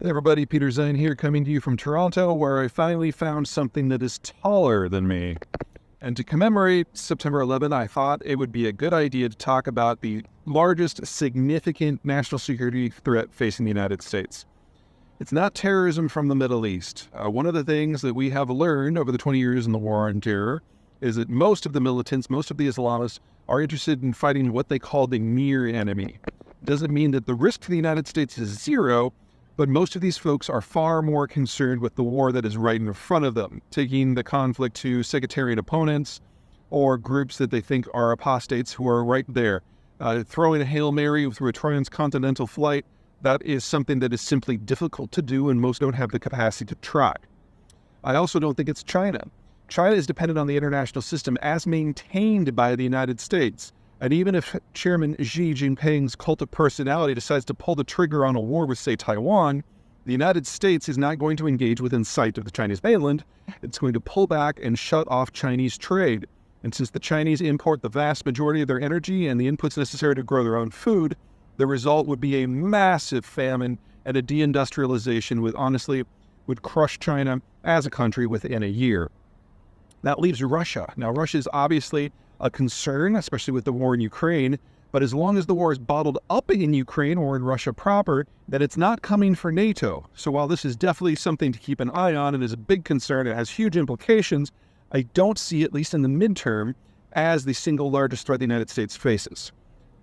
Hey everybody, Peter Zeihan here, coming to you from Toronto, where I finally found something that is taller than me. And to commemorate September 11th, I thought it would be a good idea to talk about the largest significant national security threat facing the United States. It's not terrorism from the Middle East. One of the things that we have learned over the 20 years in the war on terror is that most of the militants, most of the Islamists, are interested in fighting what they call the near enemy. It doesn't mean that the risk to the United States is zero, but most of these folks are far more concerned with the war that is right in front of them, taking the conflict to sectarian opponents or groups that they think are apostates who are right there. Throwing a Hail Mary through a transcontinental flight, that is something that is simply difficult to do, and most don't have the capacity to try. I also don't think it's China. China is dependent on the international system as maintained by the United States. And even if Chairman Xi Jinping's cult of personality decides to pull the trigger on a war with, say, Taiwan, the United States is not going to engage within sight of the Chinese mainland. It's going to pull back and shut off Chinese trade. And since the Chinese import the vast majority of their energy and the inputs necessary to grow their own food, the result would be a massive famine and a deindustrialization would crush China as a country within a year. That leaves Russia. Now, Russia is obviously a concern, especially with the war in Ukraine, but as long as the war is bottled up in Ukraine or in Russia proper, then it's not coming for NATO. So while this is definitely something to keep an eye on and is a big concern, it has huge implications, I don't see, at least in the midterm, as the single largest threat the United States faces.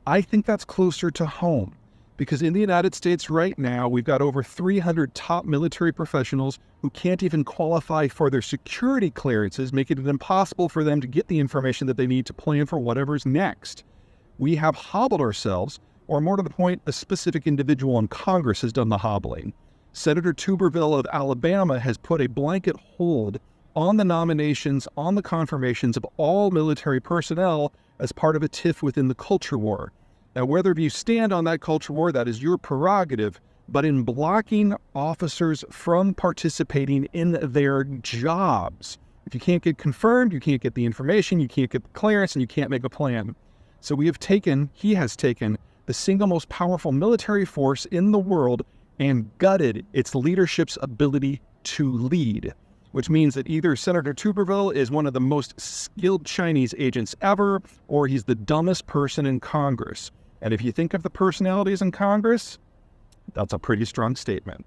I think that's closer to home, because in the United States right now, we've got over 300 top military professionals who can't even qualify for their security clearances, making it impossible for them to get the information that they need to plan for whatever's next. We have hobbled ourselves, or more to the point, a specific individual in Congress has done the hobbling. Senator Tuberville of Alabama has put a blanket hold on the nominations, on the confirmations of all military personnel as part of a tiff within the culture war. Now, whether you stand on that culture war, that is your prerogative, but in blocking officers from participating in their jobs, if you can't get confirmed, you can't get the information, you can't get the clearance, and you can't make a plan. So he has taken the single most powerful military force in the world and gutted its leadership's ability to lead, which means that either Senator Tuberville is one of the most skilled Chinese agents ever, or he's the dumbest person in Congress. And if you think of the personalities in Congress, that's a pretty strong statement.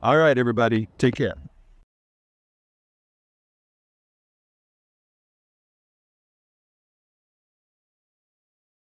All right, everybody, take care.